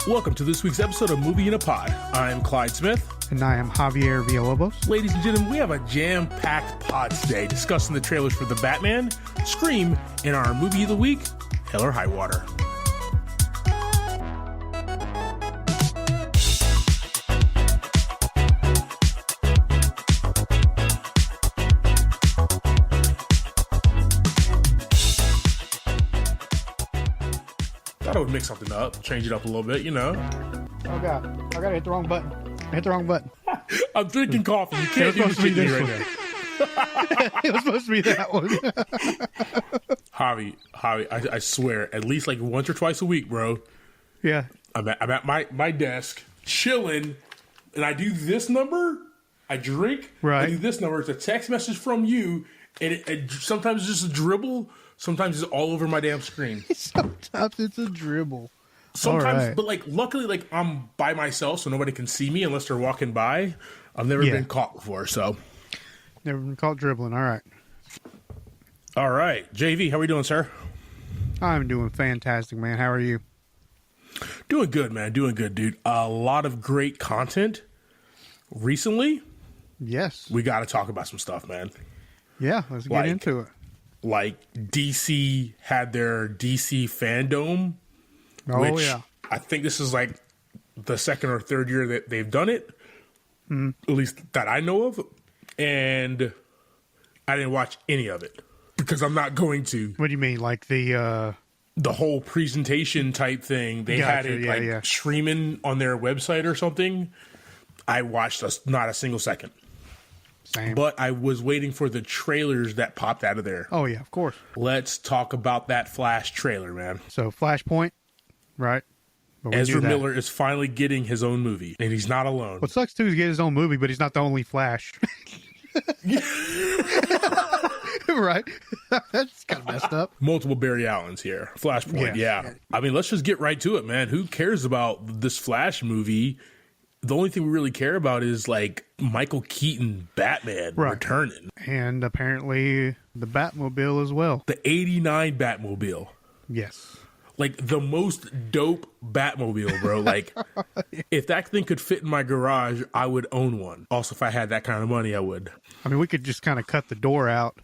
Welcome to this week's episode of Movie in a Pod. I'm Clyde Smith. And I am Javier Villalobos. Ladies and gentlemen, we have a jam-packed pod today discussing the trailers for The Batman, Scream, and our movie of the week, Hell or Highwater. Thought I would mix something up, change it up a little bit, you know. Oh God, I gotta hit the wrong button. I hit the wrong button. I'm drinking coffee. You can't do this to me right now. It was supposed to be that one. Javi, I swear, at least like once or twice a week, bro. Yeah. I'm at my desk, chilling, and I do this number. I drink. Right. I do this number. It's a text message from you, and it sometimes it's just a dribble. Sometimes it's all over my damn screen. Sometimes it's a dribble. Sometimes, right. But like, luckily, like I'm by myself, so nobody can see me unless they're walking by. I've never been caught before, so. Never been caught dribbling. All right. All right, JV, how are we doing, sir? I'm doing fantastic, man. How are you? Doing good, man. Doing good, dude. A lot of great content recently. Yes. We got to talk about some stuff, man. Yeah, let's get into it. Like DC had their DC fandom, which I think this is like the second or third year that they've done it, at least that I know of. And I didn't watch any of it because I'm not going to. What do you mean? Like the whole presentation type thing? They had it streaming on their website or something. I watched not a single second. Same. But I was waiting for the trailers that popped out of there. Oh, yeah, of course. Let's talk about that Flash trailer, man. So, Flashpoint, right? Ezra Miller is finally getting his own movie, and he's not alone. What sucks, too, is he get his own movie, but he's not the only Flash. Right? That's kind of messed up. Multiple Barry Allens here. Flashpoint, yeah. I mean, let's just get right to it, man. Who cares about this Flash movie? The only thing we really care about is, like, Michael Keaton Batman returning. And apparently the Batmobile as well. The 89 Batmobile. Yes. Like, the most dope Batmobile, bro. Like, if that thing could fit in my garage, I would own one. Also, if I had that kind of money, I would. I mean, we could just kind of cut the door out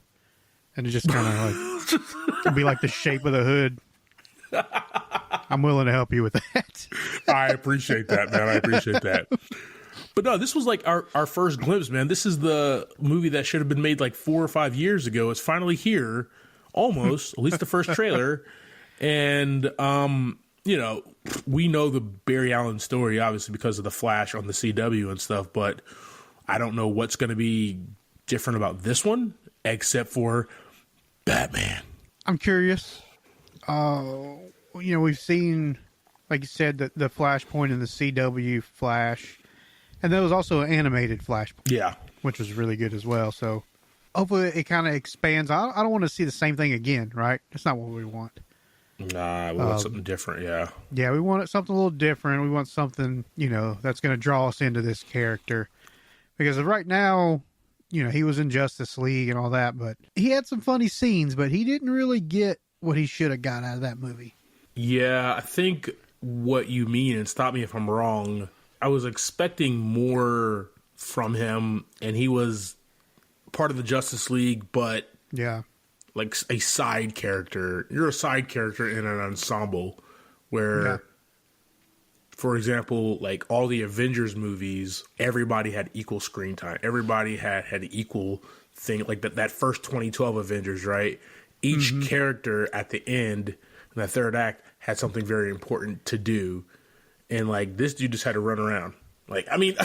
and it just kind of like, it'd be like the shape of the hood. I'm willing to help you with that. I appreciate that, man. I appreciate that. But no, this was like our first glimpse, man. This is the movie that should have been made like 4 or 5 years ago. It's finally here, almost, at least the first trailer. And, you know, we know the Barry Allen story, obviously, because of the Flash on the CW and stuff. But I don't know what's going to be different about this one, except for Batman. I'm curious. You know, we've seen, like you said, the Flashpoint and the CW Flash, and there was also an animated Flashpoint, which was really good as well. So hopefully it kind of expands. I don't want to see the same thing again, right? That's not what we want. Nah, we want something different, Yeah, we want something a little different. We want something, you know, that's going to draw us into this character. Because right now, you know, he was in Justice League and all that, but he had some funny scenes, but he didn't really get what he should have got out of that movie. Yeah, I think what you mean, and stop me if I'm wrong, I was expecting more from him, and he was part of the Justice League, but like a side character. You're a side character in an ensemble where, for example, like all the Avengers movies, everybody had equal screen time. Everybody had equal thing, like that first 2012 Avengers, right? Each character at the end in that third act had something very important to do. And, like, this dude just had to run around. Like, I mean,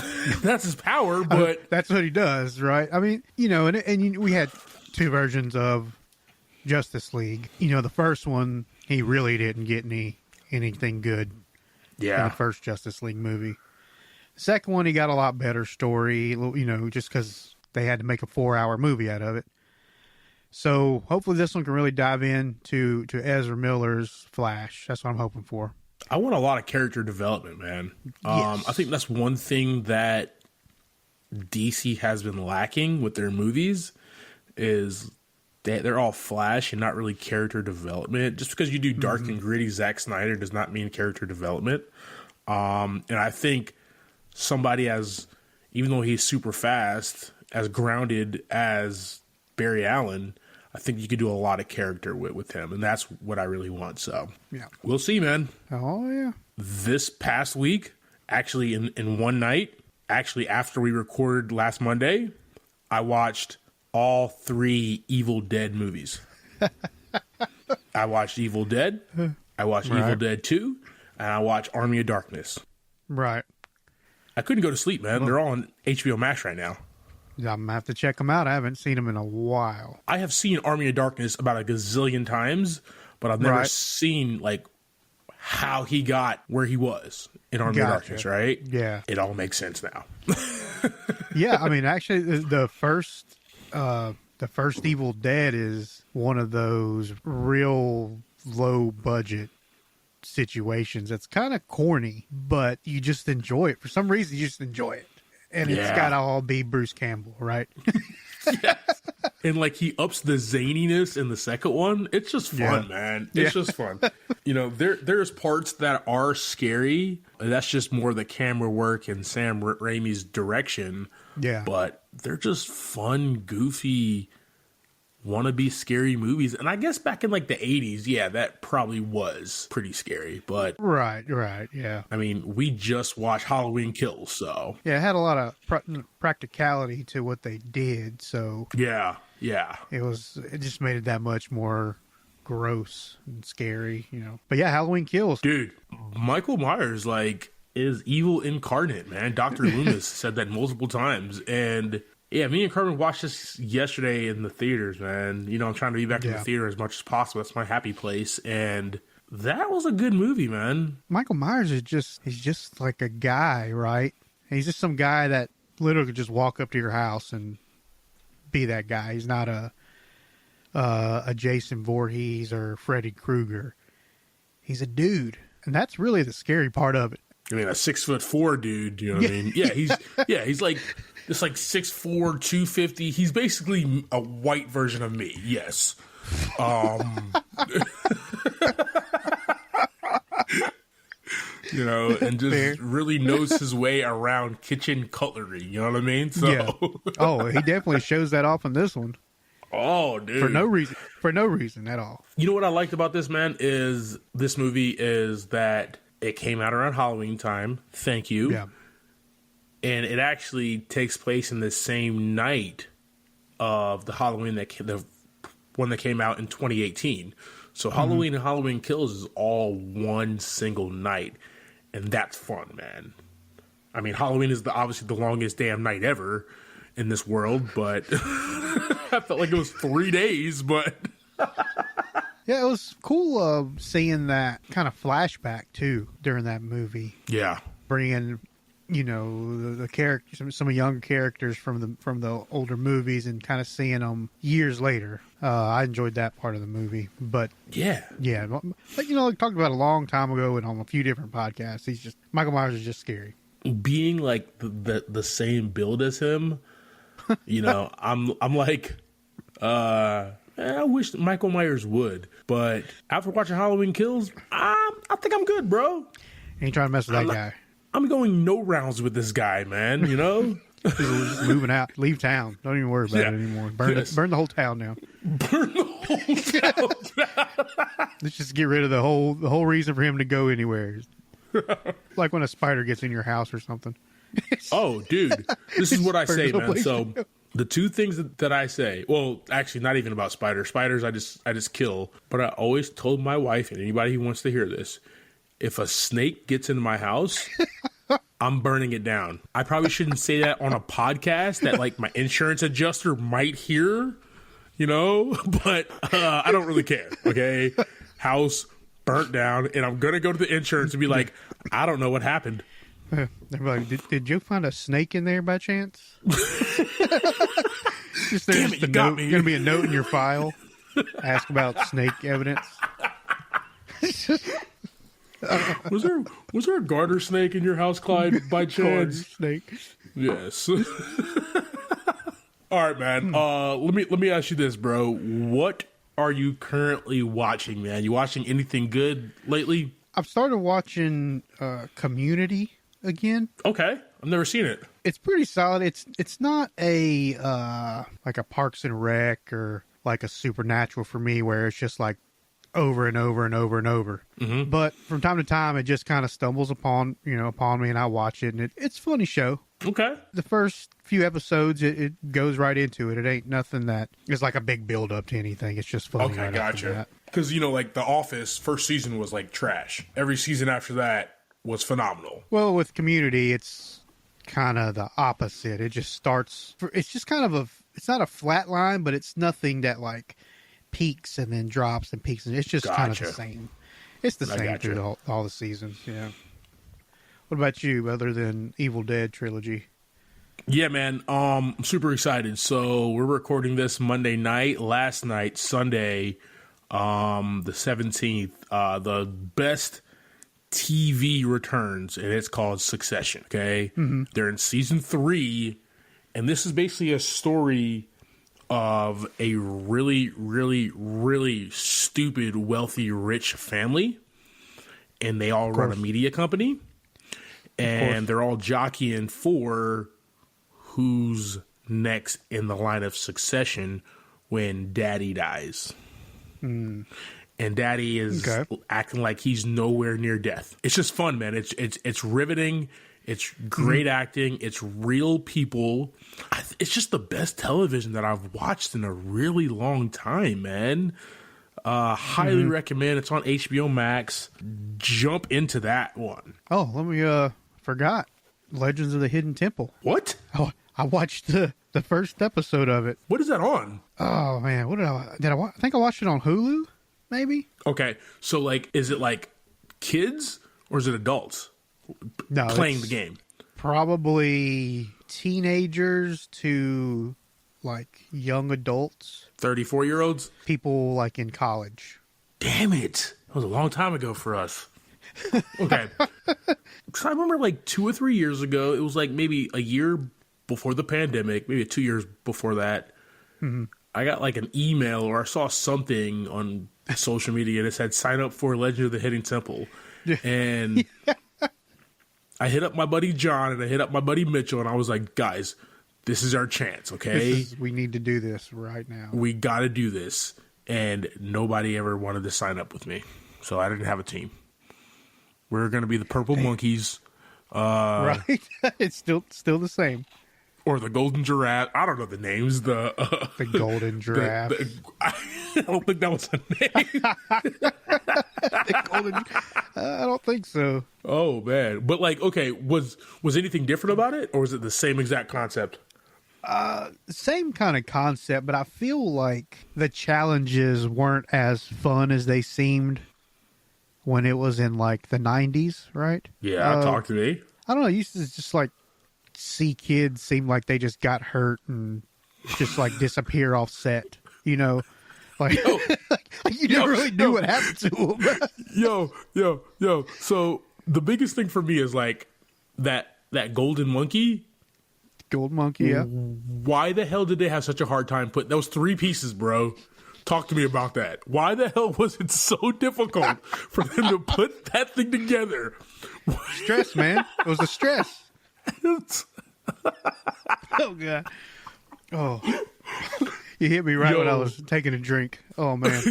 that's his power, but... that's what he does, right? I mean, you know, and we had 2 versions of Justice League. You know, the first one, he really didn't get anything good in the first Justice League movie. The second one, he got a lot better story, you know, just because they had to make a 4-hour movie out of it. So hopefully this one can really dive into Ezra Miller's Flash. That's what I'm hoping for. I want a lot of character development, man. Yes. I think that's one thing that DC has been lacking with their movies is they're all flash and not really character development. Just because you do dark and gritty Zack Snyder does not mean character development. And I think somebody even though he's super fast, as grounded as Barry Allen, I think you could do a lot of character with him, and that's what I really want. So yeah, we'll see, man. Oh yeah. This past week, actually in one night, actually after we recorded last Monday, I watched all 3 Evil Dead movies. I watched Evil Dead, I watched Evil Dead 2, and I watched Army of Darkness. Right. I couldn't go to sleep, man. They're all on HBO Max right now. I'm going to have to check them out. I haven't seen them in a while. I have seen Army of Darkness about a gazillion times, but I've never seen, like, how he got where he was in Army of Darkness, right? Yeah. It all makes sense now. Yeah, I mean, actually, the first Evil Dead is one of those real low-budget situations. It's kind of corny, but you just enjoy it. For some reason, you just enjoy it. And it's got to all be Bruce Campbell, right? Yes. And like he ups the zaniness in the second one. It's just fun, man. It's just fun. You know, there's parts that are scary. That's just more the camera work and Sam Raimi's direction. Yeah. But they're just fun, goofy, wannabe scary movies. And I guess back in like the 80s, yeah, that probably was pretty scary. But right, yeah. I mean, we just watched Halloween Kills, so yeah, it had a lot of practicality to what they did. So yeah, it just made it that much more gross and scary, you know. But yeah, Halloween Kills, dude. Michael Myers is evil incarnate, man. Dr. Loomis said that multiple times, and yeah, me and Carmen watched this yesterday in the theaters, man. You know, I'm trying to be back in the theater as much as possible. That's my happy place. And that was a good movie, man. Michael Myers he's just like a guy, right? He's just some guy that literally could just walk up to your house and be that guy. He's not a Jason Voorhees or Freddy Krueger. He's a dude. And that's really the scary part of it. I mean, a 6'4" dude, you know what I mean? Yeah, he's like, it's like 6'4", 250. He's basically a white version of me. Yes. You know, and just really knows his way around kitchen cutlery. You know what I mean? So. Yeah. Oh, he definitely shows that off in this one. Oh, dude. For no reason at all. You know what I liked about this, man, is this movie is that it came out around Halloween time. Thank you. Yeah. And it actually takes place in the same night of the Halloween the one that came out in 2018. So Halloween and Halloween Kills is all one single night, and that's fun, man. I mean, Halloween is obviously the longest damn night ever in this world, but I felt like it was 3 days. But yeah, it was cool seeing that kind of flashback too during that movie. Yeah, bringing, you know, the characters, some younger characters from the older movies, and kind of seeing them years later. I enjoyed that part of the movie, but yeah, but you know, like talked about a long time ago and on a few different podcasts. Michael Myers is just scary. Being like the same build as him, you know, I'm like, I wish Michael Myers would, but after watching Halloween Kills, I think I'm good, bro. Ain't trying to mess with that guy. I'm going no rounds with this guy, man, you know? Just moving out. Leave town. Don't even worry about it anymore. Burn the whole town down. Burn the whole town. Let's just get rid of the whole reason for him to go anywhere. Like when a spider gets in your house or something. Oh, dude. This is what I say, man. So the two things that I say, well, actually not even about spiders. Spiders I just kill. But I always told my wife and anybody who wants to hear this, if a snake gets into my house, I'm burning it down. I probably shouldn't say that on a podcast that like my insurance adjuster might hear, you know, but I don't really care. Okay. House burnt down, and I'm going to go to the insurance and be like, I don't know what happened. They're like, did you find a snake in there by chance? Damn it, you got me. Going to be a note in your file. Ask about snake evidence. Was there a garter snake in your house, Clyde, by chance? Garter snake. Yes. All right, man. Let me ask you this, bro. What are you currently watching, man? You watching anything good lately? I've started watching Community again. Okay, I've never seen it. It's pretty solid. It's not a like a Parks and Rec or like a Supernatural for me, where it's just like over and over and over and over. Mm-hmm. But from time to time, it just kind of stumbles upon me, and I watch it, and it's a funny show. Okay. The first few episodes, it goes right into it. It ain't nothing that is like a big build up to anything. It's just funny. Okay, right after gotcha. that. Because, like The Office, first season was like trash. Every season after that was phenomenal. Well, with Community, it's kind of the opposite. It just starts, it's just kind of it's not a flat line, but it's nothing that like peaks and then drops and peaks. And it's just kind of the same. It's the same through all the seasons. Yeah. What about you, other than Evil Dead trilogy? Yeah, man. I'm super excited. So we're recording this Monday night. Last night, Sunday, the 17th, the best TV returns, and it's called Succession. Okay. Mm-hmm. They're in season 3, and this is basically a story of a really, really, really stupid, wealthy, rich family, and they all run a media company, and they're all jockeying for who's next in the line of succession when daddy dies. And daddy is acting like he's nowhere near death. It's just fun, man. It's riveting. It's great acting. It's real people. It's just the best television that I've watched in a really long time, man. Highly recommend. It's on HBO Max. Jump into that one. Oh, let me forgot Legends of the Hidden Temple. What? Oh, I watched the first episode of it. What is that on? Oh man, what did I think I watched it on Hulu, maybe? Okay, so like, is it like kids or is it adults playing the game? Probably teenagers to like young adults. 34-year-olds? People like in college. Damn it. That was a long time ago for us. Okay. Because I remember like 2 or 3 years ago, it was like maybe a year before the pandemic, maybe 2 years before that, I got like an email or I saw something on social media that said, sign up for Legend of the Hidden Temple. And I hit up my buddy John and I hit up my buddy Mitchell, and I was like, guys, this is our chance, okay? We need to do this right now. We got to do this. And nobody ever wanted to sign up with me. So I didn't have a team. We're going to be the Purple Monkeys. Right? It's still the same. Or the Golden Giraffe. I don't know the names. The Golden Giraffe. I don't think that was a name. I don't think so. Oh, man. But, like, okay, was anything different about it? Or was it the same exact concept? Same kind of concept, but I feel like the challenges weren't as fun as they seemed when it was in, like, the 90s, right? Yeah, talk to me. I don't know. I used to just, like, see kids seem like they just got hurt and just, like, disappear off set, you know? Like, you never really knew what happened to them. Yo. So, the biggest thing for me is, like, that golden monkey. Golden monkey, yeah. Why the hell did they have such a hard time putting those 3 pieces, bro? Talk to me about that. Why the hell was it so difficult for them to put that thing together? Stress, man. It was a stress. Oh, God. Oh. You hit me right when I was taking a drink. Oh, man.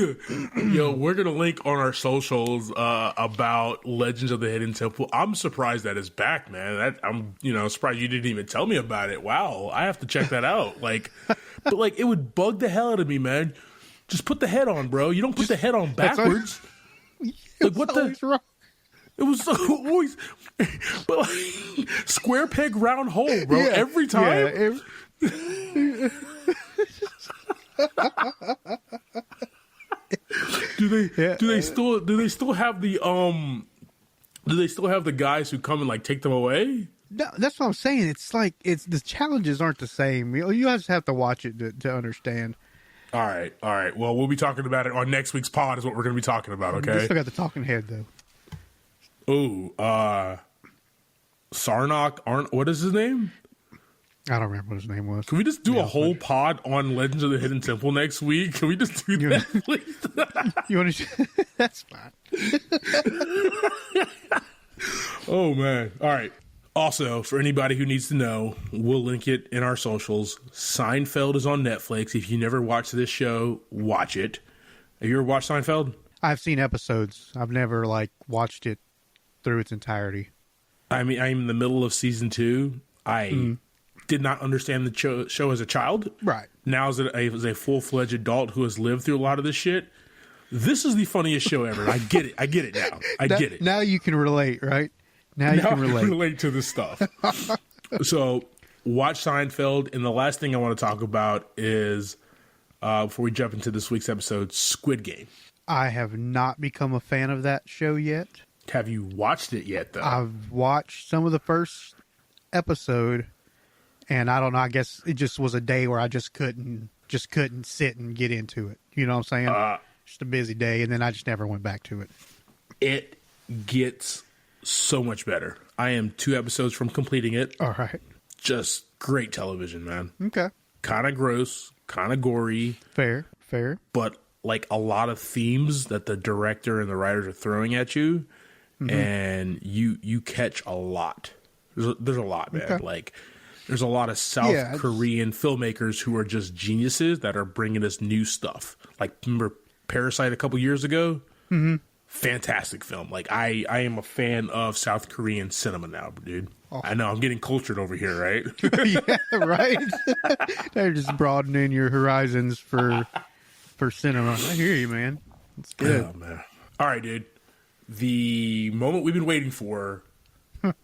Yo, we're going to link on our socials about Legends of the Hidden Temple. I'm surprised that it's back, man. I'm surprised you didn't even tell me about it. Wow, I have to check that out. But it would bug the hell out of me, man. Just put the head on, bro. You don't put the head on backwards. Like, what the? Wrong. It was always, but like, square peg, round hole, bro. Yeah, every time. Yeah, do they still have the guys who come and like take them away? No, that's what I'm saying. It's like the challenges aren't the same. You just have to watch it to understand. All right. Well, we'll be talking about it on next week's pod. Is what we're going to be talking about. Okay. We still got the talking head though. Ooh, Sarnok. What is his name? I don't remember what his name was. Can we just do a whole pod on Legends of the Hidden Temple next week? Can we just do that, please? You want to? That's fine. Oh, man. All right. Also, for anybody who needs to know, we'll link it in our socials. Seinfeld is on Netflix. If you never watched this show, watch it. Have you ever watched Seinfeld? I've seen episodes. I've never, watched it through its entirety. I mean, I'm in the middle of season 2. I did not understand the show as a child. Right. Now, as a full-fledged adult who has lived through a lot of this shit, this is the funniest show ever. I get it. I get it now. I get it. Now you can relate, right? Now you can relate to this stuff. So, watch Seinfeld, and the last thing I want to talk about is, before we jump into this week's episode, Squid Game. I have not become a fan of that show yet. Have you watched it yet, though? I've watched some of the first episode, and I don't know, I guess it just was a day where I just couldn't sit and get into it. You know what I'm saying? Just a busy day, and then I just never went back to it. It gets so much better. I am 2 episodes from completing it. All right. Just great television, man. Okay. Kind of gross, kind of gory. Fair. But a lot of themes that the director and the writers are throwing at you, and you catch a lot. There's a lot, man. Okay. There's a lot of South Korean filmmakers who are just geniuses that are bringing us new stuff. Remember Parasite a couple years ago? Mm-hmm. Fantastic film. I am a fan of South Korean cinema now, dude. Oh. I know, I'm getting cultured over here, right? Yeah, right? They're just broadening your horizons for cinema. I hear you, man. It's good. Oh, man. All right, dude. The moment we've been waiting for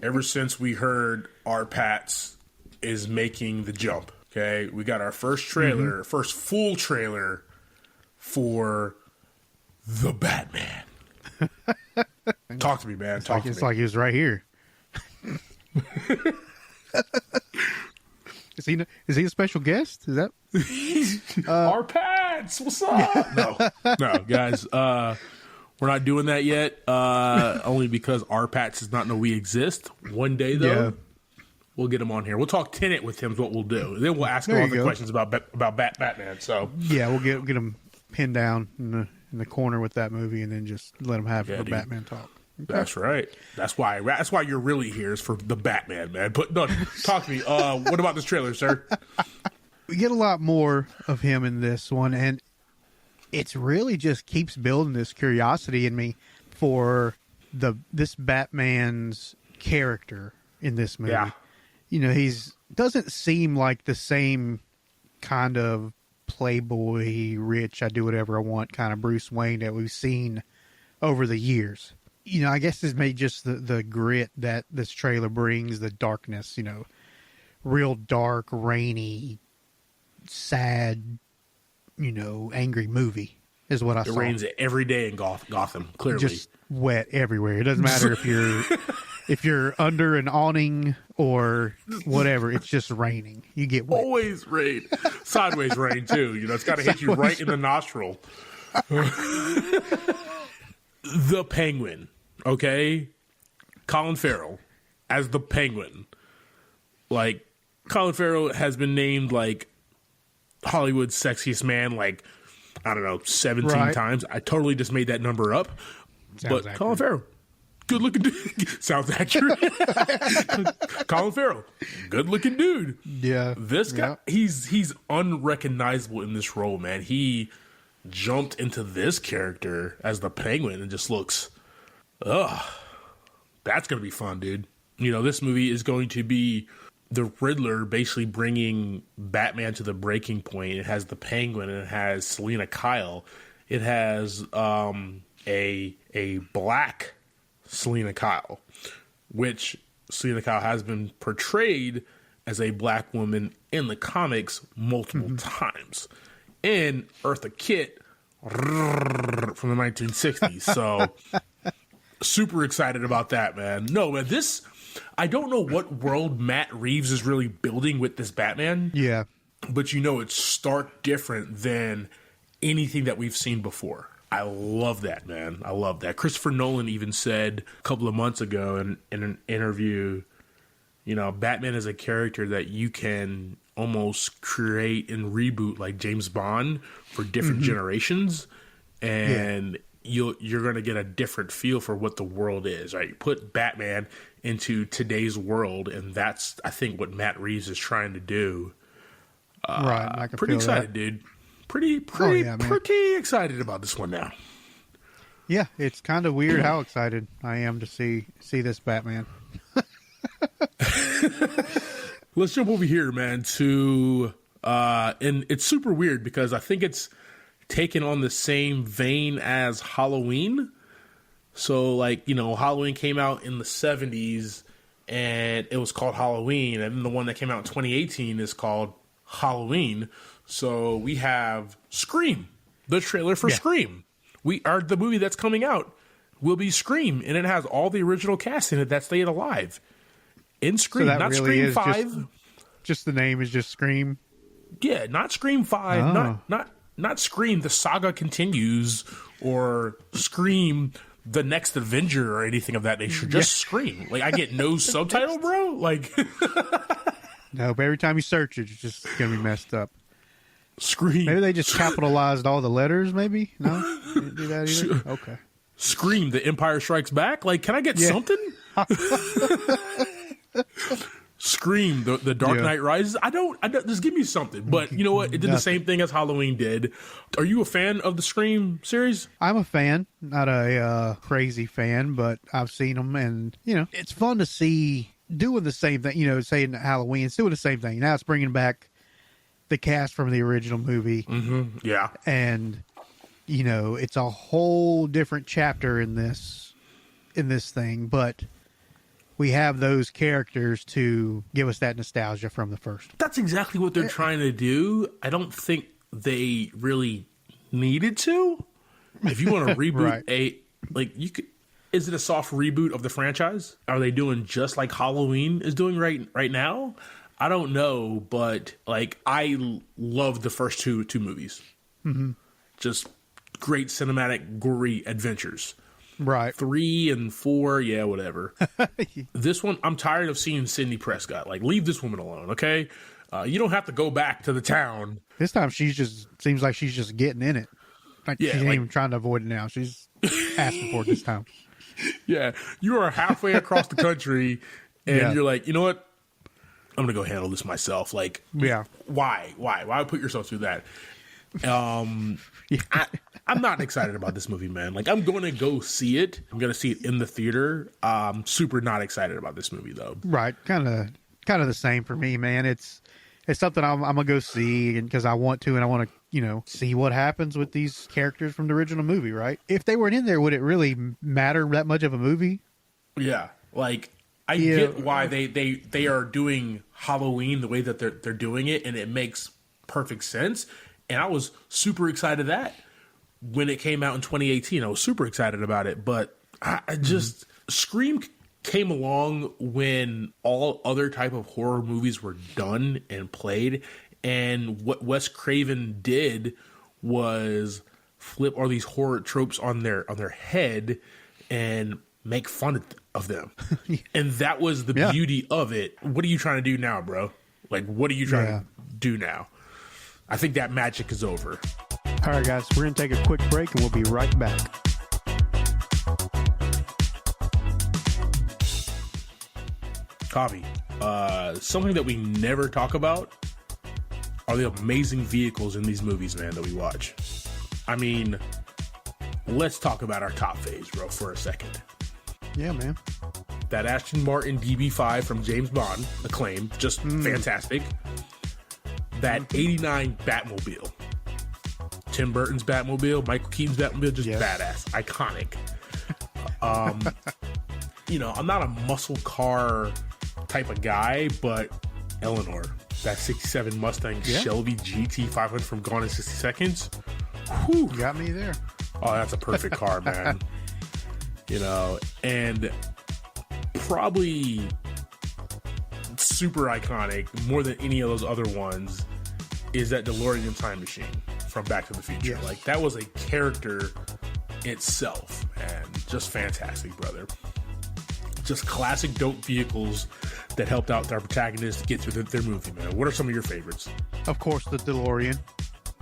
ever since we heard our Pats is making the jump. Okay? We got our first trailer, first full trailer for The Batman. Talk to me, man. It's like he was right here. Is he a special guest? Is that our Pats? What's up? No, guys. We're not doing that yet. Only because our Pats does not know we exist. One day, though, we'll get him on here. We'll talk Tenet with him. Is what we'll do. Then we'll ask him all the questions about Batman. So yeah, we'll get him pinned down in the corner with that movie, and then just let him have the Batman talk. Okay. That's right. That's why you're really here is for the Batman, man. But no, talk to me. What about this trailer, sir? We get a lot more of him in this one, and it's really just keeps building this curiosity in me for this Batman's character in this movie. Yeah. You know, he's doesn't seem like the same kind of playboy, rich, I do whatever I want kind of Bruce Wayne that we've seen over the years. You know, I guess this may just the grit that this trailer brings, the darkness, you know, real dark, rainy, sad, you know, angry movie is what I saw. It rains every day in Gotham, clearly. Just wet everywhere. It doesn't matter if you're under an awning or whatever, it's just raining. You get wet. Always rain. Sideways rain, too. You know, it's got to hit you right in the nostril. The Penguin, okay? Colin Farrell as the Penguin. Colin Farrell has been named, Hollywood's sexiest man, I don't know, 17 times. I totally just made that number up. Sounds accurate. Colin Farrell, good looking dude. Sounds accurate. Colin Farrell, good looking dude. Yeah. This guy, he's unrecognizable in this role, man. He jumped into this character as the Penguin and just looks, that's going to be fun, dude. You know, this movie is going to be the Riddler basically bringing Batman to the breaking point. It has the Penguin, and it has Selena Kyle. It has a black Selena Kyle, which Selena Kyle has been portrayed as a black woman in the comics multiple times. And Eartha Kitt from the 1960s. So super excited about that, man. No, man, I don't know what world Matt Reeves is really building with this Batman. Yeah. But you know, it's stark different than anything that we've seen before. I love that, man. I love that. Christopher Nolan even said a couple of months ago in an interview, you know, Batman is a character that you can almost create and reboot like James Bond for different generations. And you're going to get a different feel for what the world is, right? You put Batman into today's world, and that's, I think, what Matt Reeves is trying to do. Right. I can pretty feel excited, that. dude. Pretty excited about this one now. Yeah, it's kind of weird how excited I am to see this Batman. Let's jump over here, man, to and it's super weird because I think it's taken on the same vein as Halloween. So, like, you know, Halloween came out in the 70s and it was called Halloween, and then the one that came out in 2018 is called Halloween. So we have Scream, the trailer for Scream. The movie that's coming out will be Scream, and it has all the original cast in it that stayed alive. In Scream, so not really Scream 5. Just the name is just Scream. Yeah, not Scream 5, not Scream The Saga Continues, or Scream The Next Avenger, or anything of that nature. Just Scream. Like, I get no subtitle, bro. Like, no, but every time you search it, it's just gonna be messed up. Scream. Maybe they just capitalized all the letters. Maybe no, didn't do that either. Okay. Scream: The Empire Strikes Back. Like, can I get something? Scream: The Dark Knight Rises. I don't. Just give me something. But you know what? It did the same thing as Halloween did. Are you a fan of the Scream series? I'm a fan, not a crazy fan, but I've seen them, and you know, it's fun to see doing the same thing. You know, saying Halloween, it's doing the same thing. Now it's bringing back the cast from the original movie. Mm-hmm. Yeah. And, you know, it's a whole different chapter in this thing, but we have those characters to give us that nostalgia from the first. That's exactly what they're trying to do. I don't think they really needed to. If you want to reboot is it a soft reboot of the franchise? Are they doing just like Halloween is doing right now? I don't know, but like, I love the first two movies. Mm-hmm. Just great cinematic, gory adventures. Right. 3 and 4, yeah, whatever. This one, I'm tired of seeing Sidney Prescott. Like, leave this woman alone, okay? You don't have to go back to the town. This time seems like she's just getting in it. Like, she ain't even trying to avoid it now. She's asking for it this time. Yeah, you are halfway across the country, and you're like, you know what? I'm gonna go handle this myself. Like, why put yourself through that? I'm not excited about this movie, man. Like, I'm going to go see it. I'm going to see it in the theater. Super not excited about this movie, though. Right. Kind of the same for me, man. It's something I'm going to go see, and because I want to, and I want to, you know, see what happens with these characters from the original movie, right? If they weren't in there, would it really matter that much of a movie? Yeah. Like, I get why they are doing Halloween the way that they're doing it, and it makes perfect sense. And I was super excited that when it came out in 2018, I was super excited about it. But I just Scream came along when all other type of horror movies were done and played, and what Wes Craven did was flip all these horror tropes on their head and make fun of them. And that was the beauty of it. What are you trying to do now, bro? Like, what are you trying to do now? I think that magic is over. All right, guys, we're going to take a quick break, and we'll be right back. Javi, something that we never talk about are the amazing vehicles in these movies, man, that we watch. I mean, let's talk about our top faves, bro, for a second. Yeah, man. That Aston Martin DB5 from James Bond, acclaimed, just fantastic. That 89 Batmobile. Tim Burton's Batmobile, Michael Keaton's Batmobile, just badass, iconic. You know, I'm not a muscle car type of guy, but Eleanor, that 67 Mustang Shelby GT500 from Gone in 60 Seconds. Whew. You got me there. Oh, that's a perfect car, man. You know, and probably super iconic, more than any of those other ones, is that DeLorean time machine from Back to the Future. Yes. Like, that was a character itself, and just fantastic, brother. Just classic dope vehicles that helped out their protagonists get through their movie, man. What are some of your favorites? Of course, the DeLorean.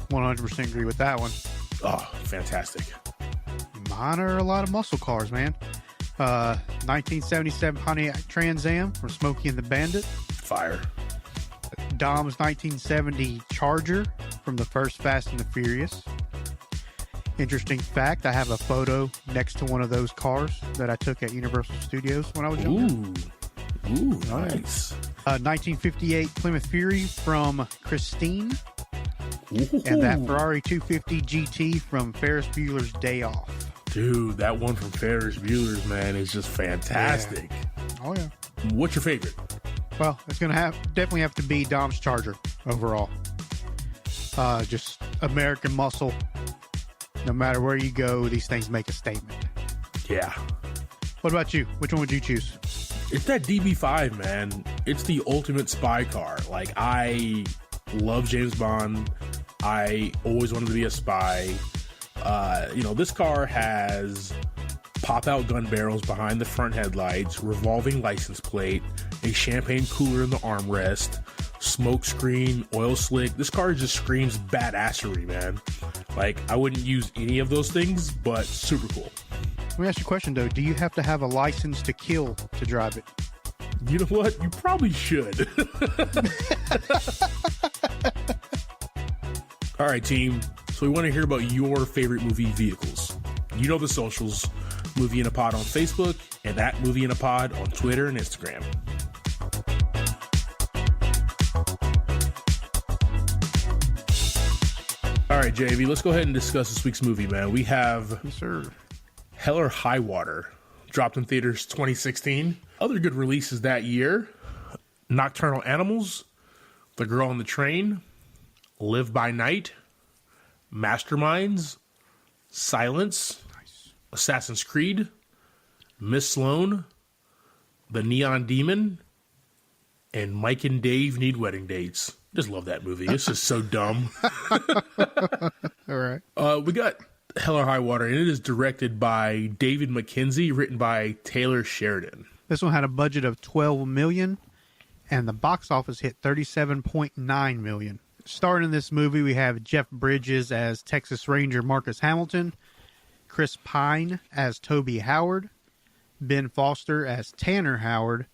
100% agree with that one. Oh, fantastic. Mine are a lot of muscle cars, man. 1977 Pontiac Trans Am from Smokey and the Bandit. Fire. Dom's 1970 Charger from the first Fast and the Furious. Interesting fact, I have a photo next to one of those cars that I took at Universal Studios when I was younger. Ooh, nice. 1958 Plymouth Fury from Christine. Ooh. And that Ferrari 250 GT from Ferris Bueller's Day Off. Dude, that one from Ferris Bueller's, man, is just fantastic. Yeah. Oh, yeah. What's your favorite? Well, it's going to definitely have to be Dom's Charger overall. Just American muscle. No matter where you go, these things make a statement. Yeah. What about you? Which one would you choose? It's that DB5, man. It's the ultimate spy car. Like, I love James Bond. I always wanted to be a spy. This car has pop-out gun barrels behind the front headlights, revolving license plate, a champagne cooler in the armrest, smoke screen, oil slick. This car just screams badassery, man. Like, I wouldn't use any of those things, but super cool. Let me ask you a question, though. Do you have to have a license to kill to drive it? You know what? You probably should. All right, team. So we want to hear about your favorite movie vehicles. You know the socials. Movie in a Pod on Facebook and at Movie in a Pod on Twitter and Instagram. All right, JV, let's go ahead and discuss this week's movie, man. We have Hell or Highwater, dropped in theaters 2016. Other good releases that year: Nocturnal Animals, The Girl on the Train, Live by Night, Masterminds, Silence, Assassin's Creed, Miss Sloane, The Neon Demon, and Mike and Dave Need Wedding Dates. Just love that movie. It's just so dumb. All right. We got Hell or High Water, and it is directed by David Mackenzie, written by Taylor Sheridan. This one had a budget of $12 million, and the box office hit $37.9 million. Starring in this movie, we have Jeff Bridges as Texas Ranger Marcus Hamilton, Chris Pine as Toby Howard, Ben Foster as Tanner Howard,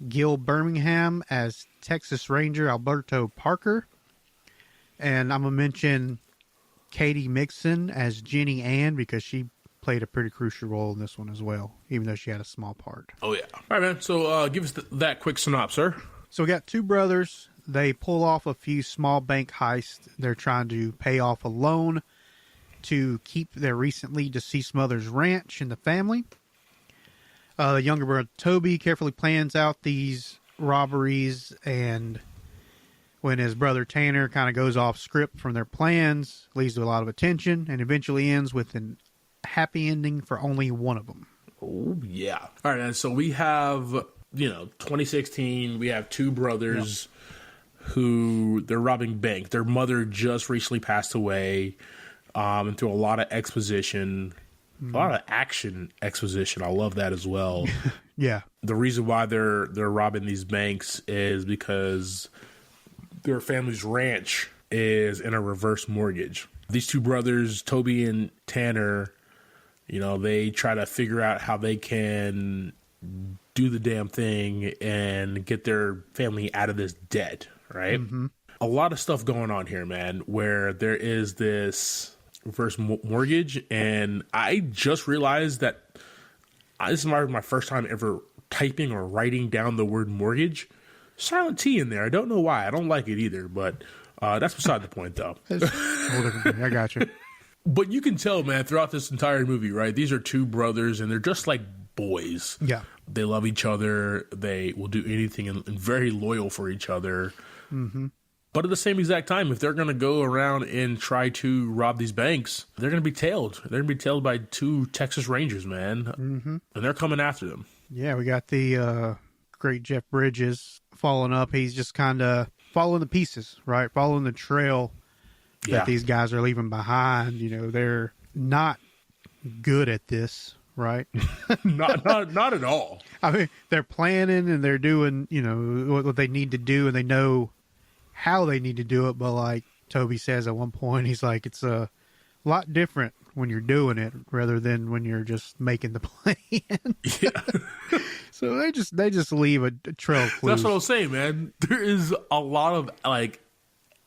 Gil Birmingham as Texas Ranger Alberto Parker, and I'm going to mention Katie Mixon as Jenny Ann because she played a pretty crucial role in this one as well, even though she had a small part. Oh, yeah. All right, man. So give us that quick synopsis, sir. So we got two brothers. They pull off a few small bank heists. They're trying to pay off a loan to keep their recently deceased mother's ranch in the family. The younger brother, Toby, carefully plans out these robberies, and when his brother Tanner kind of goes off script from their plans, leads to a lot of attention, and eventually ends with a happy ending for only one of them. Oh, yeah. All right, and so we have, 2016, we have two brothers who they're robbing bank. Their mother just recently passed away, and through a lot of exposition, a lot of action exposition. I love that as well. Yeah. The reason why they're robbing these banks is because their family's ranch is in a reverse mortgage. These two brothers, Toby and Tanner, they try to figure out how they can do the damn thing and get their family out of this debt, right? Mm-hmm. A lot of stuff going on here, man, where there is this reverse mortgage, and I just realized that this is my first time ever typing or writing down the word mortgage. Silent T in there. I don't know why. I don't like it either, but that's beside the point, though. I got you. But you can tell, man, throughout this entire movie, right? These are two brothers, and they're just like boys. Yeah. They love each other. They will do anything and very loyal for each other. Mm-hmm. But at the same exact time, if they're going to go around and try to rob these banks, they're going to be tailed. They're going to be tailed by two Texas Rangers, man. Mm-hmm. And they're coming after them. Yeah, we got the great Jeff Bridges following up. He's just kind of following the pieces, right? Following the trail that these guys are leaving behind. They're not good at this, right? not at all. I mean, they're planning and they're doing, what they need to do, and they know how they need to do it. But like Toby says at one point, he's like, it's a lot different when you're doing it rather than when you're just making the plan. Yeah. So they just leave a trail of clues. That's what I was saying, man. There is a lot of like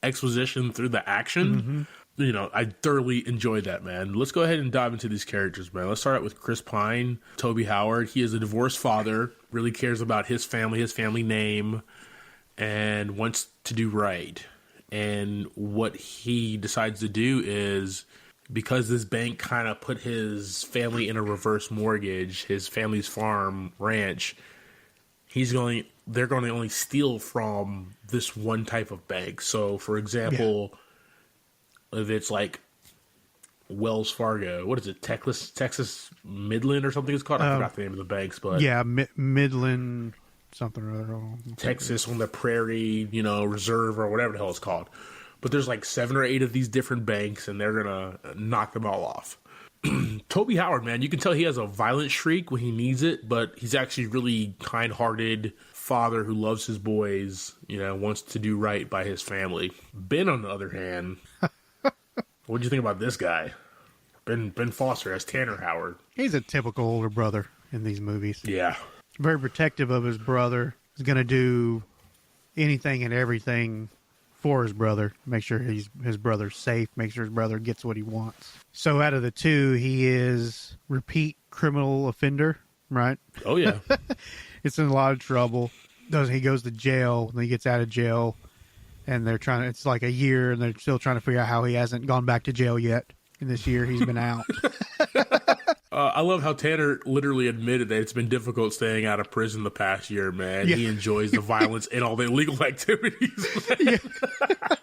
exposition through the action. I thoroughly enjoyed that, man. Let's go ahead and dive into these characters, man. Let's start out with Chris Pine, Toby Howard. He is a divorced father, really cares about his family name, and wants to do right. And what he decides to do is, because this bank kind of put his family in a reverse mortgage, his family's farm, ranch, they're going to only steal from this one type of bank. So, for example, if it's like Wells Fargo, what is it, Texas Midland or something it's called? I forgot the name of the banks, but Midland something or other. Texas on the Prairie, Reserve or whatever the hell it's called. But there's like 7 or 8 of these different banks, and they're gonna knock them all off. Toby Howard, man, you can tell he has a violent streak when he needs it, but he's actually really kind-hearted father who loves his boys, wants to do right by his family. Ben, on the other hand, what'd you think about this guy? Ben Foster as Tanner Howard. He's a typical older brother in these movies. Yeah. Very protective of his brother. He's going to do anything and everything for his brother. Make sure his brother's safe. Make sure his brother gets what he wants. So out of the two, he is repeat criminal offender, right? Oh, yeah. It's in a lot of trouble. He goes to jail, and he gets out of jail, and it's like a year, and they're still trying to figure out how he hasn't gone back to jail yet. In this year, he's been out. I love how Tanner literally admitted that it's been difficult staying out of prison the past year, man. Yeah. He enjoys the violence and all the illegal activities.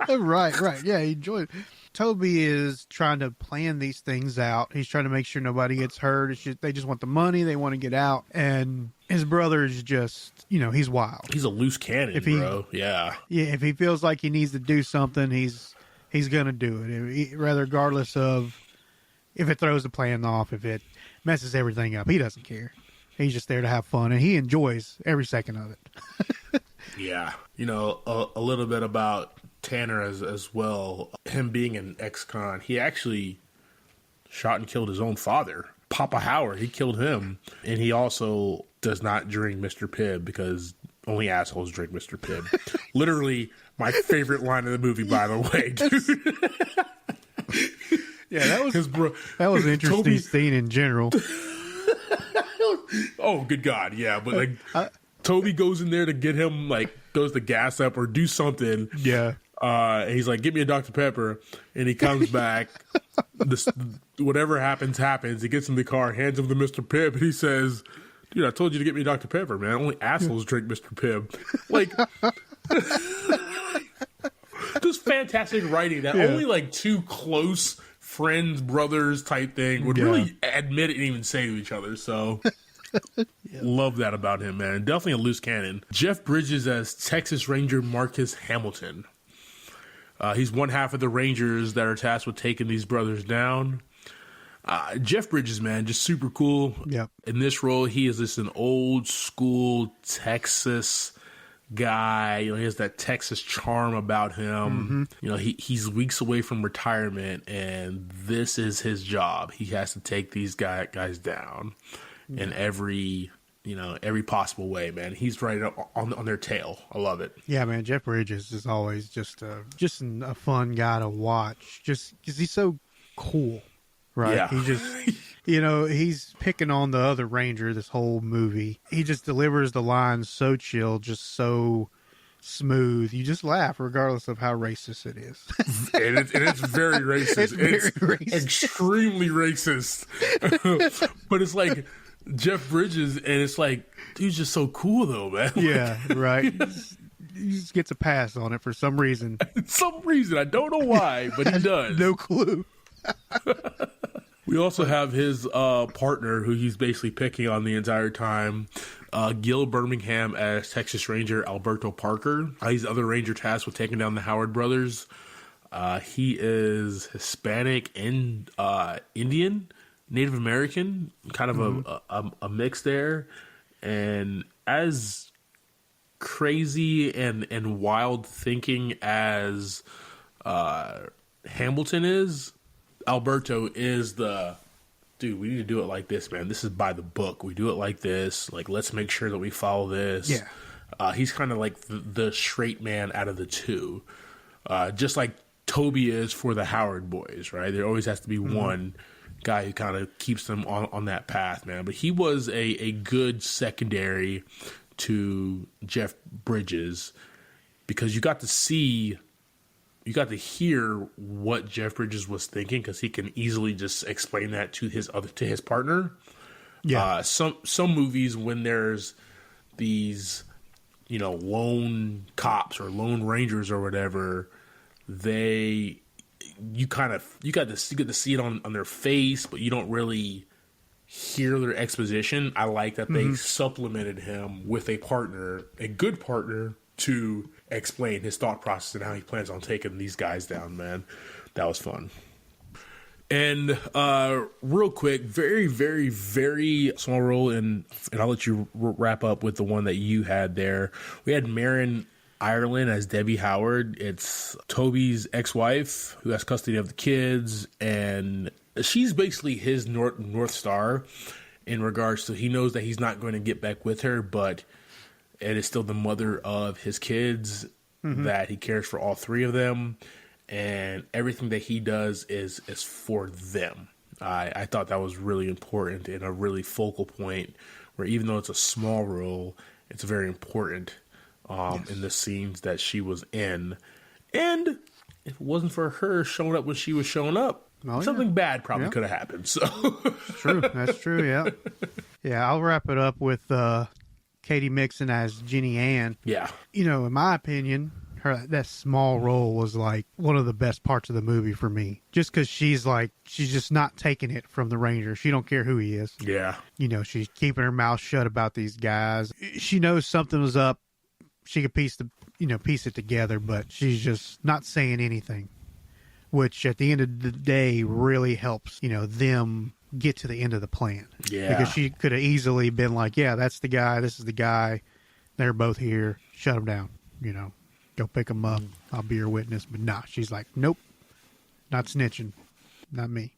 Right. Yeah, he enjoys it. Toby is trying to plan these things out. He's trying to make sure nobody gets hurt. They just want the money. They want to get out. And his brother is just, he's wild. He's a loose cannon, bro. Yeah. Yeah, if he feels like he needs to do something, he's going to do it, regardless of if it throws the plan off, if it messes everything up. He doesn't care. He's just there to have fun, and he enjoys every second of it. Yeah. A little bit about Tanner as well. Him being an ex-con, he actually shot and killed his own father, Papa Howard. He killed him, and he also does not drink Mr. Pibb because only assholes drink Mr. Pibb. Literally my favorite line of the movie, by the way, dude. Yeah, that was an interesting scene in general. Oh, good God, yeah. But Toby goes in there to get him, goes to gas up or do something. Yeah. And he's like, "Get me a Dr. Pepper," and he comes back. Whatever happens. He gets in the car, hands him to Mr. Pibb, and he says, "Dude, I told you to get me a Dr. Pepper, man. Only assholes drink Mr. Pibb." Just fantastic writing that only two close friends, brothers type thing would really admit it and even say to each other. So love that about him, man. Definitely a loose cannon. Jeff Bridges as Texas Ranger Marcus Hamilton. He's one half of the Rangers that are tasked with taking these brothers down. Jeff Bridges, man, just super cool. Yep. In this role, he is just an old school Texas guy. He has that Texas charm about him. Mm-hmm. He's weeks away from retirement, and this is his job. He has to take these guys down in every possible way, man. He's right on their tail. I love it. Yeah, man. Jeff Bridges is always just a fun guy to watch. Just because he's so cool, right? Yeah. He just, he's picking on the other Ranger this whole movie. He just delivers the lines so chill, just so smooth. You just laugh regardless of how racist it is. and it's very racist. It's extremely racist. But it's like Jeff Bridges, and it's like, dude's just so cool though, man. Yeah, right. He just gets a pass on it for some reason. I don't know why, but he does. No clue. We also have his partner, who he's basically picking on the entire time, Gil Birmingham as Texas Ranger Alberto Parker. He's the other Ranger tasked with taking down the Howard brothers. He is Hispanic and Indian, Native American, kind of a mix there. And as crazy and wild thinking as Hamilton is, Alberto is dude, we need to do it like this, man. This is by the book. We do it like this. Like, let's make sure that we follow this. Yeah. He's kind of like the straight man out of the two. Just like Toby is for the Howard boys, right? There always has to be one guy who kind of keeps them on that path, man. But he was a good secondary to Jeff Bridges because you got to hear what Jeff Bridges was thinking because he can easily just explain that to his partner. Yeah. Some movies when there's these, lone cops or lone rangers or whatever, you get to see it on their face, but you don't really hear their exposition. I like that they supplemented him with a good partner, to explain his thought process and how he plans on taking these guys down, man. That was fun. And real quick, very, very, very small role, and I'll let you wrap up with the one that you had there. We had Marin Ireland as Debbie Howard. It's Toby's ex-wife who has custody of the kids, and she's basically his North Star in regards to he knows that he's not going to get back with her, but it is still the mother of his kids, that he cares for all three of them, and everything that he does is for them. I thought that was really important and a really focal point where even though it's a small role, it's very important in the scenes that she was in. And if it wasn't for her showing up when she was showing up, something bad probably could have happened. So True. That's true, yeah. Yeah, I'll wrap it up with Katie Mixon as Jenny Ann. Yeah. In my opinion, that small role was like one of the best parts of the movie for me. Just because she's just not taking it from the Ranger. She don't care who he is. Yeah. She's keeping her mouth shut about these guys. She knows something was up. She could piece it together, but she's just not saying anything. Which at the end of the day really helps, them get to the end of the plan. Yeah. Because she could have easily been like, yeah, that's the guy, this is the guy, they're both here, shut them down, go pick them up, I'll be your witness. But nah, she's like, nope, not snitching, not me.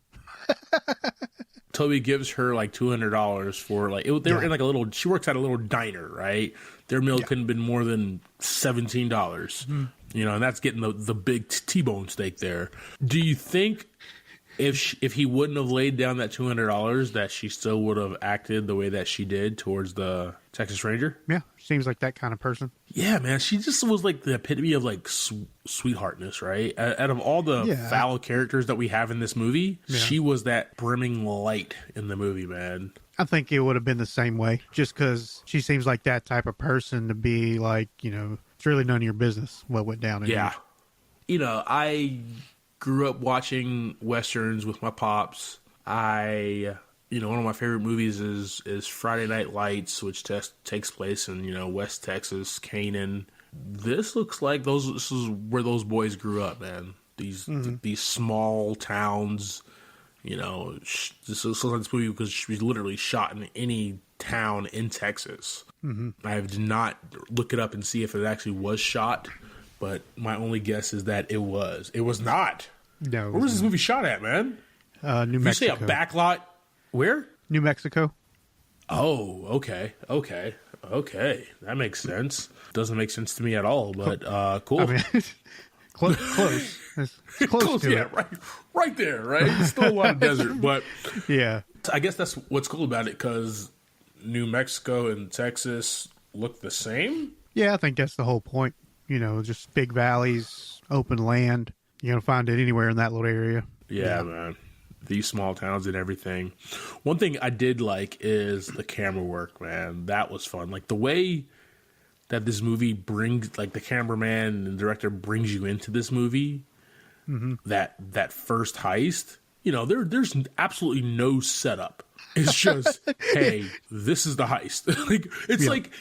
Toby gives her like $200 for they were in like she works at a little diner, right? Their meal couldn't have been more than $17, and that's getting the big T-bone steak there. Do you think if he wouldn't have laid down that $200, that she still would have acted the way that she did towards the Texas Ranger? Yeah, seems like that kind of person. Yeah, man, she just was like the epitome of like sweetheartness, right? Out of all the foul characters that we have in this movie, she was that brimming light in the movie, man. I think it would have been the same way, just because she seems like that type of person to be like, it's really none of your business what went down in here. I grew up watching Westerns with my pops. One of my favorite movies is Friday Night Lights, which takes place in, West Texas, Canaan. This looks like this is where those boys grew up, man. These small towns, this looks like this movie because she was literally shot in any town in Texas. I did not look it up and see if it actually was shot, but my only guess is that it was. It was not. No. Where was this movie shot at, man? New Mexico. You say a backlot? Where? New Mexico. Oh, okay. That makes sense. Doesn't make sense to me at all, but cool. I mean, close. It's close to it. Right there, right? It's still a lot of desert, but yeah. I guess that's what's cool about it, because New Mexico and Texas look the same. Yeah, I think that's the whole point. Just big valleys, open land. You're going to find it anywhere in that little area. Yeah, man. These small towns and everything. One thing I did like is the camera work, man. That was fun. Like the way that this movie brings, like the cameraman and the director brings you into this movie, that first heist, there's absolutely no setup. It's just, hey, this is the heist.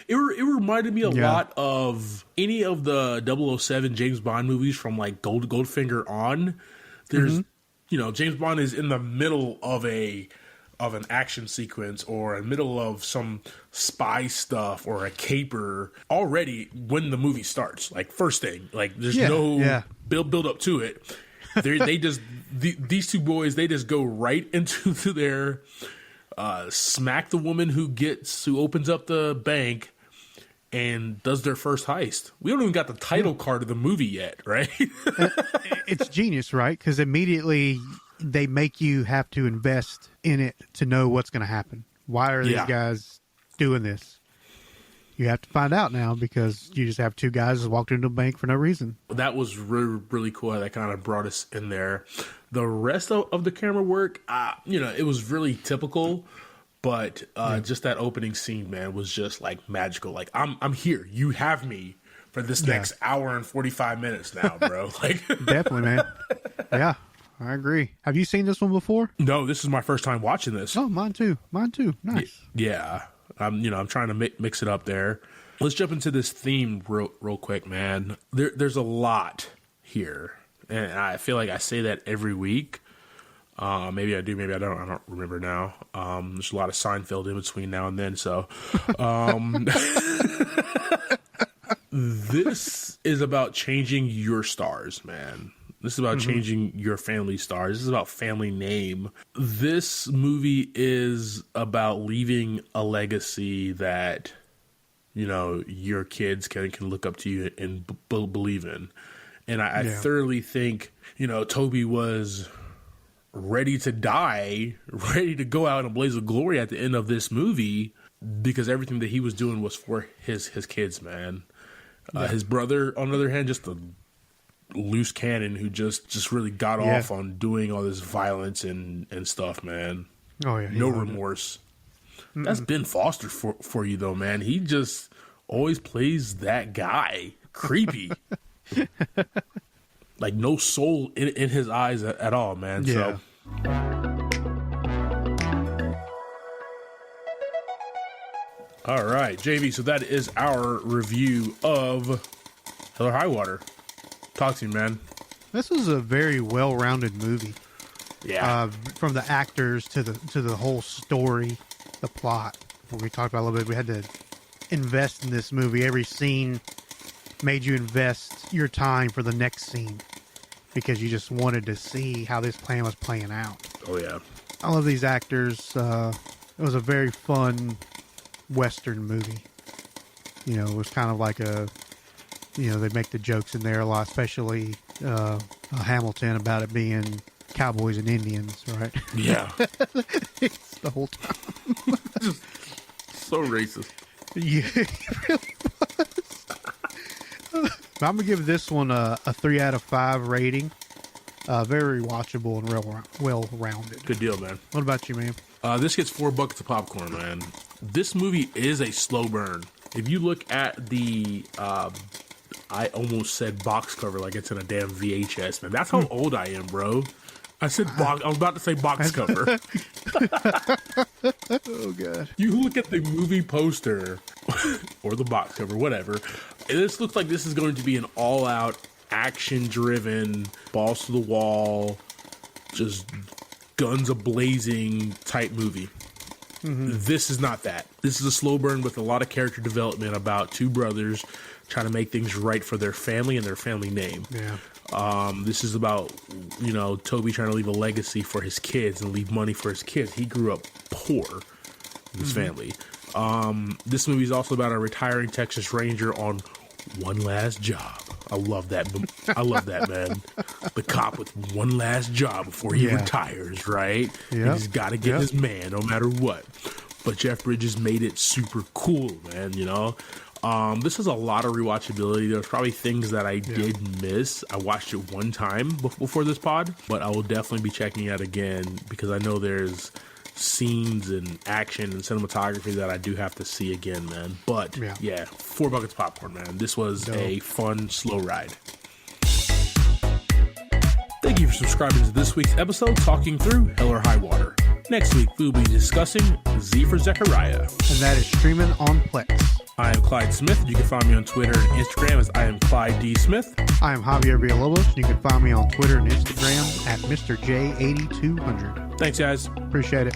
It reminded me a lot of any of the 007 James Bond movies from like Goldfinger on. There's, James Bond is in the middle of an action sequence or in the middle of some spy stuff or a caper already when the movie starts. Like first thing, like there's no build up to it. These two boys, they just go right into there, smack the woman who opens up the bank and does their first heist. We don't even got the title card of the movie yet, right? It's genius, right? Because immediately they make you have to invest in it to know what's going to happen. Why are these guys doing this? You have to find out now because you just have two guys that walked into a bank for no reason. That was really, really cool how that kind of brought us in there. The rest of the camera work, it was really typical. But just that opening scene, man, was just like magical. Like I'm here. You have me for this next hour and 45 minutes now, bro. Like definitely, man. Yeah, I agree. Have you seen this one before? No, this is my first time watching this. Oh, mine too. Nice. Yeah, I'm trying to mix it up there. Let's jump into this theme real quick, man. There's a lot here, and I feel like I say that every week. Maybe I do, maybe I don't. I don't remember now. There's a lot of Seinfeld in between now and then. So, this is about changing your stars, man. This is about changing your family stars. This is about family name. This movie is about leaving a legacy that, your kids can look up to you and believe in. And I thoroughly think, Toby was ready to die, ready to go out in a blaze of glory at the end of this movie because everything that he was doing was for his kids, man. His brother, on the other hand, just a loose cannon who just really got off on doing all this violence and stuff, man. Oh, yeah. No remorse. That's Ben Foster for you, though, man. He just always plays that guy. Creepy. Like, no soul in his eyes at all, man. Yeah. So. All right, JV, so that is our review of Hell or Highwater. Talk to you, man. This was a very well-rounded movie. Yeah. From the actors to the whole story, the plot. When we talked about a little bit, we had to invest in this movie. Every scene made you invest your time for the next scene because you just wanted to see how this plan was playing out. Oh, yeah. I love these actors. It was a very fun Western movie. It was kind of like they make the jokes in there a lot, especially Hamilton about it being cowboys and Indians, right? Yeah. It's the whole time. Just so racist. Yeah, it really was. I'm going to give this one a 3 out of 5 rating. Very watchable and real well-rounded. Good deal, man. What about you, man? This gets 4 buckets of popcorn, man. This movie is a slow burn. If you look at the, I almost said box cover like it's in a damn VHS, man. That's how old I am, bro. I said box. I was about to say box cover. Oh, God. You look at the movie poster or the box cover, whatever. This looks like this is going to be an all-out, action-driven, balls to the wall, just guns a-blazing type movie. This is not that. This is a slow burn with a lot of character development about two brothers trying to make things right for their family and their family name. Yeah. This is about, Toby trying to leave a legacy for his kids and leave money for his kids. He grew up poor in his family. This movie is also about a retiring Texas Ranger on one last job. I love that. I love that, man. The cop with one last job before he retires, right? Yeah. He's got to get his man no matter what. But Jeff Bridges made it super cool, man, This has a lot of rewatchability. There's probably things that I did miss. I watched it one time before this pod, but I will definitely be checking it out again because I know there's scenes and action and cinematography that I do have to see again, man. But 4 buckets of popcorn, man. This was a fun, slow ride. Thank you for subscribing to this week's episode, talking through Hell or Highwater. Next week, we'll be discussing Z for Zechariah. And that is streaming on Plex. I am Clyde Smith. You can find me on Twitter and Instagram as I am Clyde D. Smith. I am Javier Villalobos. You can find me on Twitter and Instagram at Mr. J8200. Thanks, guys. Appreciate it.